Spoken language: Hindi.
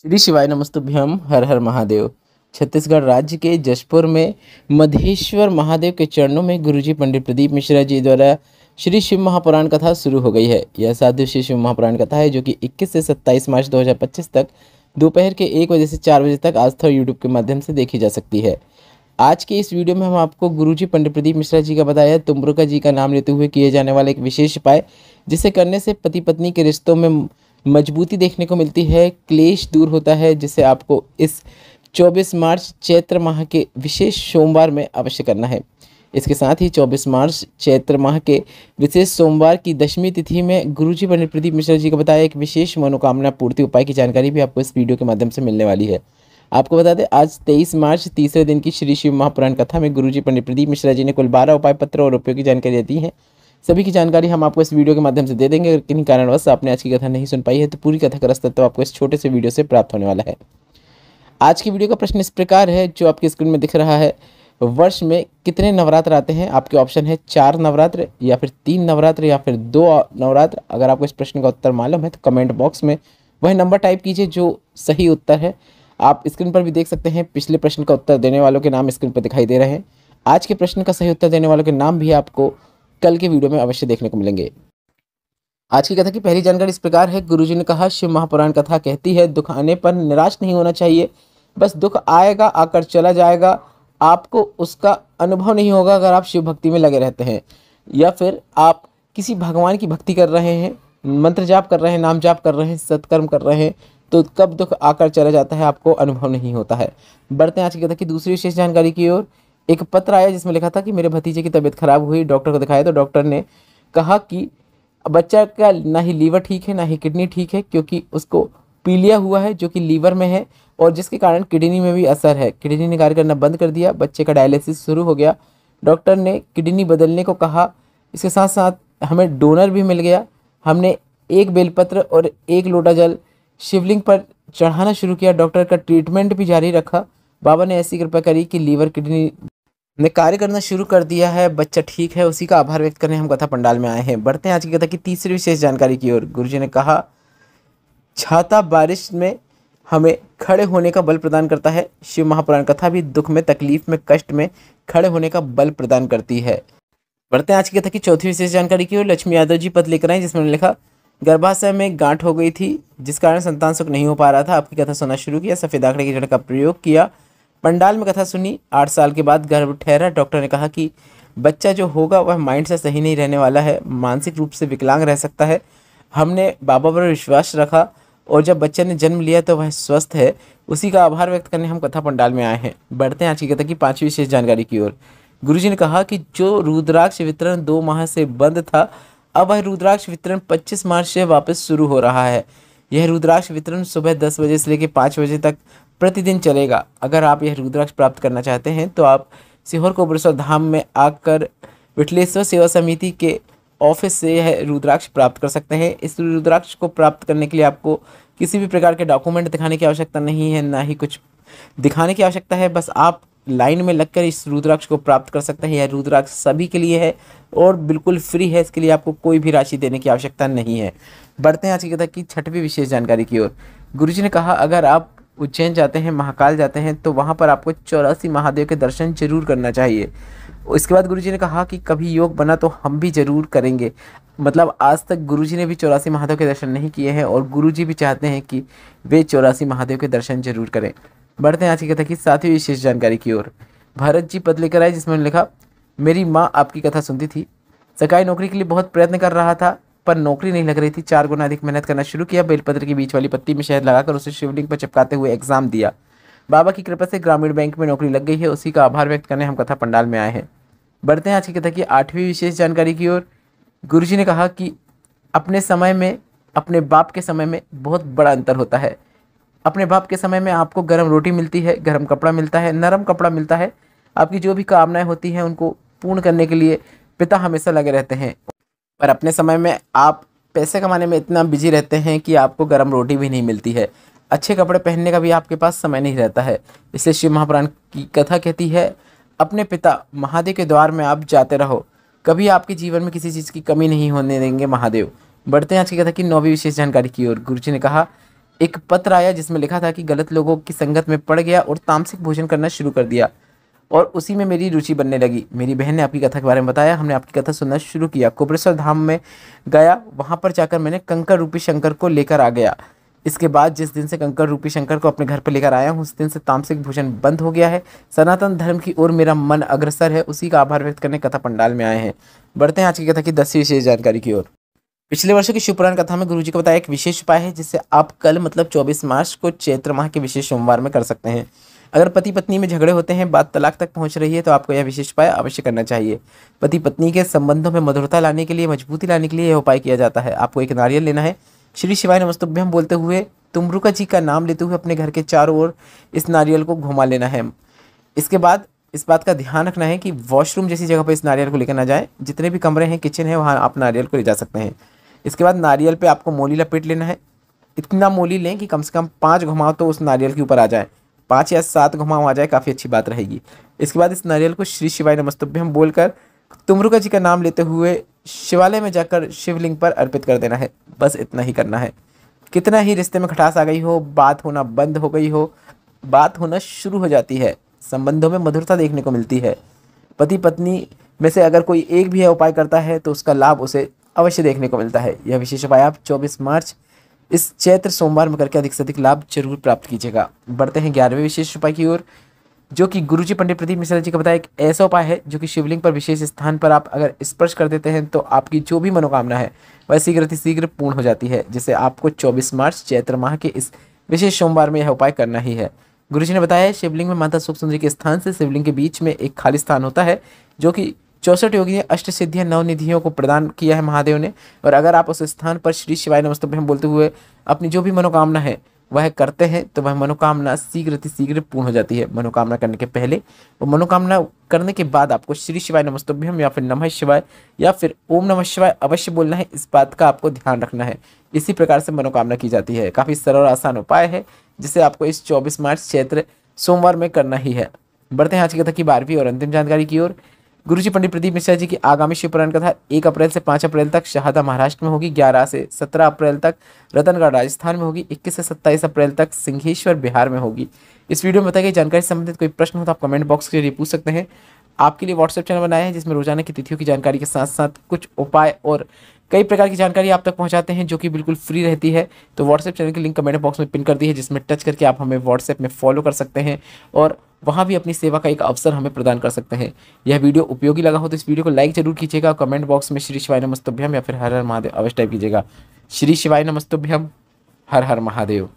श्री शिवाय नमस्तुभ्यम। हर हर महादेव। छत्तीसगढ़ राज्य के जशपुर में मधेश्वर महादेव के चरणों में गुरुजी पंडित प्रदीप मिश्रा जी द्वारा श्री शिव महापुराण कथा शुरू हो गई है। यह 7 दिवसीय शिव महापुराण कथा है जो कि 21 से 27 मार्च 2025 तक दोपहर के 1 बजे से 4 बजे तक आस्था और यूट्यूब के माध्यम से देखी जा सकती है। आज के इस वीडियो में हम आपको गुरुजी पंडित प्रदीप मिश्रा जी का बताया तुम्रुका जी का नाम लेते हुए किए जाने वाला एक विशेष उपाय, जिसे करने से पति पत्नी के रिश्तों में मजबूती देखने को मिलती है, क्लेश दूर होता है, जिसे आपको इस 24 मार्च चैत्र माह के विशेष सोमवार में अवश्य करना है। इसके साथ ही 24 मार्च चैत्र माह के विशेष सोमवार की दशमी तिथि में गुरुजी पंडित प्रदीप मिश्रा जी का बताया एक विशेष मनोकामना पूर्ति उपाय की जानकारी भी आपको इस वीडियो के माध्यम से मिलने वाली है। आपको बता दें, आज 23 मार्च तीसरे दिन की श्री शिव महापुराण कथा में गुरुजी पंडित प्रदीप मिश्रा जी ने कुल 12 उपाय पत्र और उपयोगी जानकारी दी है। सभी की जानकारी हम आपको इस वीडियो के माध्यम से दे देंगे। अगर किन्हीं कारणवश आपने आज की कथा नहीं सुन पाई है तो पूरी कथा का रसतत्व आपको इस छोटे से वीडियो से प्राप्त होने वाला है। आज की वीडियो का प्रश्न इस प्रकार है, जो आपकी स्क्रीन में दिख रहा है। वर्ष में कितने नवरात्र आते हैं? आपके ऑप्शन है 4 नवरात्र या फिर 3 नवरात्र या फिर 2 नवरात्र। अगर आपको इस प्रश्न का उत्तर मालूम है तो कमेंट बॉक्स में वह नंबर टाइप कीजिए जो सही उत्तर है। आप स्क्रीन पर भी देख सकते हैं, पिछले प्रश्न का उत्तर देने वालों के नाम स्क्रीन पर दिखाई दे रहे हैं। आज के प्रश्न का सही उत्तर देने वालों के नाम भी आपको कल के वीडियो में अवश्य देखने को मिलेंगे। आज की कथा की पहली जानकारी इस प्रकार है। गुरुजी ने कहा, शिव महापुराण कथा कहती है दुख आने पर निराश नहीं होना चाहिए। बस दुख आएगा, आकर चला जाएगा, आपको उसका अनुभव नहीं होगा अगर आप शिव भक्ति में लगे रहते हैं या फिर आप किसी भगवान की भक्ति कर रहे हैं, मंत्र जाप कर रहे हैं, नाम जाप कर रहे हैं, सत्कर्म कर रहे हैं, तो कब दुख आकर चला जाता है आपको अनुभव नहीं होता है। बढ़ते हैं आज की कथा की दूसरी विशेष जानकारी की ओर। एक पत्र आया जिसमें लिखा था कि मेरे भतीजे की तबीयत खराब हुई, डॉक्टर को दिखाया तो डॉक्टर ने कहा कि बच्चा का ना ही लीवर ठीक है ना ही किडनी ठीक है, क्योंकि उसको पीलिया हुआ है जो कि लीवर में है और जिसके कारण किडनी में भी असर है। किडनी ने कार्य करना बंद कर दिया, बच्चे का डायलिसिस शुरू हो गया। डॉक्टर ने किडनी बदलने को कहा। इसके साथ साथ हमें डोनर भी मिल गया। हमने 1 बेलपत्र और 1 लोटा जल शिवलिंग पर चढ़ाना शुरू किया। डॉक्टर का ट्रीटमेंट भी जारी रखा। बाबा ने ऐसी कृपा करी कि लीवर किडनी ने कार्य करना शुरू कर दिया है, बच्चा ठीक है। उसी का आभार व्यक्त करने हम कथा पंडाल में आए हैं। बढ़ते हैं आज की कथा की तीसरी विशेष जानकारी की ओर। गुरुजी ने कहा, छाता बारिश में हमें खड़े होने का बल प्रदान करता है। शिव महापुराण कथा भी दुख में, तकलीफ में, कष्ट में खड़े होने का बल प्रदान करती है। बढ़ते हैं आज की कथा की चौथी विशेष जानकारी की ओर। लक्ष्मी यादव जी पद लेकर आए जिसमें लिखा, गर्भाशय में गांठ हो गई थी जिस कारण संतान सुख नहीं हो पा रहा था। आपकी कथा सुनना शुरू किया, सफेद आंकड़े की जड़ का प्रयोग किया, पंडाल में कथा सुनी। 8 साल के बाद गर्भ ठहरा। डॉक्टर ने कहा कि बच्चा जो होगा वह माइंड से सही नहीं रहने वाला है, मानसिक रूप से विकलांग रह सकता है। हमने बाबा पर विश्वास रखा और जब बच्चे ने जन्म लिया तो वह स्वस्थ है। उसी का आभार व्यक्त करने हम कथा पंडाल में आए हैं। बढ़ते हैं आज की कथा की 5वीं विशेष जानकारी की ओर। गुरुजी ने कहा कि जो रुद्राक्ष वितरण 2 माह से बंद था, अब वह रुद्राक्ष वितरण 25 मार्च से वापस शुरू हो रहा है। यह रुद्राक्ष वितरण सुबह 10 बजे से लेकर 5 बजे तक प्रतिदिन चलेगा। अगर आप यह रुद्राक्ष प्राप्त करना चाहते हैं तो आप सीहोर कोबरेश्वर धाम में आकर विठलेश्वर सेवा समिति के ऑफिस से यह रुद्राक्ष प्राप्त कर सकते हैं। इस रुद्राक्ष को प्राप्त करने के लिए आपको किसी भी प्रकार के डॉक्यूमेंट दिखाने की आवश्यकता नहीं है, ना ही कुछ दिखाने की आवश्यकता है। बस आप लाइन में लगकर इस रुद्राक्ष को प्राप्त कर सकते हैं। यह रुद्राक्ष सभी के लिए है और बिल्कुल फ्री है। इसके लिए आपको कोई भी राशि देने की आवश्यकता नहीं है। बढ़ते हैं आज की कथा की 6वीं विशेष जानकारी की ओर। गुरुजी ने कहा, अगर आप उज्जैन जाते हैं, महाकाल जाते हैं, तो वहाँ पर आपको 84 महादेव के दर्शन जरूर करना चाहिए। इसके बाद गुरुजी ने कहा कि कभी योग बना तो हम भी जरूर करेंगे। मतलब आज तक गुरुजी ने भी 84 महादेव के दर्शन नहीं किए हैं और गुरुजी भी चाहते हैं कि वे 84 महादेव के दर्शन जरूर करें। बढ़ते हैं आज की कथा की 7वीं विशेष जानकारी की ओर। भरत जी पद लेकर आए जिसमें लिखा, मेरी माँ आपकी कथा सुनती थी, सरकारी नौकरी के लिए बहुत प्रयत्न कर रहा था पर नौकरी नहीं लग रही थी। 4 गुना अधिक मेहनत करना शुरू किया। बेलपत्र की बीच वाली पत्ती में शहद लगाकर उसे शिवलिंग पर चिपकाते हुए एग्जाम दिया। बाबा की कृपा से ग्रामीण बैंक में नौकरी लग गई है। उसी का आभार व्यक्त करने हम कथा पंडाल में आए हैं। बढ़ते हैं आज की कथा की 8वीं विशेष जानकारी की ओर। गुरुजी ने कहा कि अपने समय में, अपने बाप के समय में बहुत बड़ा अंतर होता है। अपने बाप के समय में आपको गर्म रोटी मिलती है, गर्म कपड़ा मिलता है, नरम कपड़ा मिलता है। आपकी जो भी कामनाएं होती हैं उनको पूर्ण करने के लिए पिता हमेशा लगे रहते हैं। पर अपने समय में आप पैसे कमाने में इतना बिजी रहते हैं कि आपको गर्म रोटी भी नहीं मिलती है, अच्छे कपड़े पहनने का भी आपके पास समय नहीं रहता है। इसलिए शिव महापुराण की कथा कहती है, अपने पिता महादेव के द्वार में आप जाते रहो, कभी आपके जीवन में किसी चीज़ की कमी नहीं होने देंगे महादेव। बढ़ते हैं आज की कथा की 9वीं विशेष जानकारी की ओर। गुरुजी ने कहा, एक पत्र आया जिसमें लिखा था कि गलत लोगों की संगत में पड़ गया और तामसिक भोजन करना शुरू कर दिया और उसी में मेरी रुचि बनने लगी। मेरी बहन ने आपकी कथा के बारे में बताया, हमने आपकी कथा सुनना शुरू किया। कुबेरेश्वर धाम में गया, वहाँ पर जाकर मैंने कंकर रूपी शंकर को लेकर आ गया। इसके बाद जिस दिन से कंकर रूपी शंकर को अपने घर पर लेकर आया हूँ, उस दिन से तामसिक भोजन बंद हो गया है। सनातन धर्म की ओर मेरा मन अग्रसर है, उसी का आभार व्यक्त करने कथा पंडाल में आए हैं। बढ़ते हैं आज की कथा की 10वीं विशेष जानकारी की ओर। पिछले वर्षों की शिवपुराण कथा में गुरुजी को बताया एक विशेष उपाय है जिसे आप कल मतलब 24 मार्च को चैत्र माह के विशेष सोमवार में कर सकते हैं। अगर पति पत्नी में झगड़े होते हैं, बात तलाक तक पहुंच रही है, तो आपको यह विशेष उपाय अवश्य करना चाहिए। पति पत्नी के संबंधों में मधुरता लाने के लिए, मजबूती लाने के लिए यह उपाय किया जाता है। आपको एक नारियल लेना है, श्री शिवाय नमस्तुभ्यम बोलते हुए तुमरुका जी का नाम लेते हुए अपने घर के चारों ओर इस नारियल को घुमा लेना है। इसके बाद इस बात का ध्यान रखना है कि वॉशरूम जैसी जगह पर इस नारियल को लेकर ना जाए। जितने भी कमरे हैं, किचन है, वहाँ आप नारियल को ले जा सकते हैं। इसके बाद नारियल पे आपको मोली लपेट लेना है। इतना मोली लें कि कम से कम 5 घुमाव तो उस नारियल के ऊपर आ जाए। 5 या 7 घुमाव आ जाए, काफ़ी अच्छी बात रहेगी। इसके बाद इस नारियल को श्री शिवाय नमस्तुभ्यम बोलकर तुमरुका जी का नाम लेते हुए शिवालय में जाकर शिवलिंग पर अर्पित कर देना है। बस इतना ही करना है। कितना ही रिश्ते में खटास आ गई हो, बात होना बंद हो गई हो, बात होना शुरू हो जाती है, संबंधों में मधुरता देखने को मिलती है। पति पत्नी में से अगर कोई एक भी यह उपाय करता है तो उसका लाभ उसे अवश्य देखने को मिलता है। यह विशेष उपाय आप 24 मार्च इस चैत्र सोमवार में करके अधिक से अधिक लाभ जरूर प्राप्त कीजिएगा। बढ़ते हैं 11वें विशेष उपाय की ओर, जो कि गुरुजी पंडित प्रदीप मिश्रा जी का बताया एक ऐसा उपाय है जो कि शिवलिंग पर विशेष स्थान पर आप अगर स्पर्श कर देते हैं तो आपकी जो भी मनोकामना है वह शीघ्र पूर्ण हो जाती है, जिसे आपको 24 मार्च चैत्र माह के इस विशेष सोमवार में यह उपाय करना ही है। गुरुजी ने बताया शिवलिंग में माता सुख सुंदरी के स्थान से शिवलिंग के बीच में एक खाली स्थान होता है जो कि 64 योगी अष्ट सिद्धियां 9 निधियों को प्रदान किया है महादेव ने। और अगर आप उस स्थान पर श्री शिवाय नमस्तुभ्यम बोलते हुए अपनी जो भी मनोकामना है वह करते हैं तो वह मनोकामना शीघ्र पूर्ण हो जाती है। मनोकामना करने के पहले और मनोकामना करने के बाद आपको श्री शिवाय नमस्तुभ्यम या फिर नमः शिवाय या फिर ओम नमः शिवाय अवश्य बोलना है। इस बात का आपको ध्यान रखना है। इसी प्रकार से मनोकामना की जाती है। काफ़ी सरल और आसान उपाय है जिसे आपको इस 24 मार्च चैत्र सोमवार में करना ही है। बढ़ते हैं आज की कथा की 12वीं और अंतिम जानकारी की ओर। गुरुजी पंडित प्रदीप मिश्रा जी की आगामी शिवपुराण कथा 1 अप्रैल से 5 अप्रैल तक शहादा महाराष्ट्र में होगी। 11 से 17 अप्रैल तक रतनगढ़ राजस्थान में होगी। 21 से 27 अप्रैल तक सिंहेश्वर बिहार में होगी। इस वीडियो में बताई गई जानकारी से संबंधित कोई प्रश्न हो तो आप कमेंट बॉक्स के जरिए पूछ सकते हैं। आपके लिए व्हाट्सएप चैनल बनाया है जिसमें रोजाना की तिथियों की जानकारी के साथ साथ कुछ उपाय और कई प्रकार की जानकारी आप तक पहुंचाते हैं जो कि बिल्कुल फ्री रहती है। तो व्हाट्सएप चैनल की लिंक कमेंट बॉक्स में पिन कर दी है, जिसमें टच करके आप हमें व्हाट्सएप में फॉलो कर सकते हैं और वहाँ भी अपनी सेवा का एक अवसर हमें प्रदान कर सकते हैं। यह वीडियो उपयोगी लगा हो तो इस वीडियो को लाइक जरूर कीजिएगा। कमेंट बॉक्स में श्री शिवाय नमस्तुभ्यम या फिर हर हर महादेव अवश्य टाइप कीजिएगा। श्री शिवाय नमस्तुभ्यम, हर हर महादेव।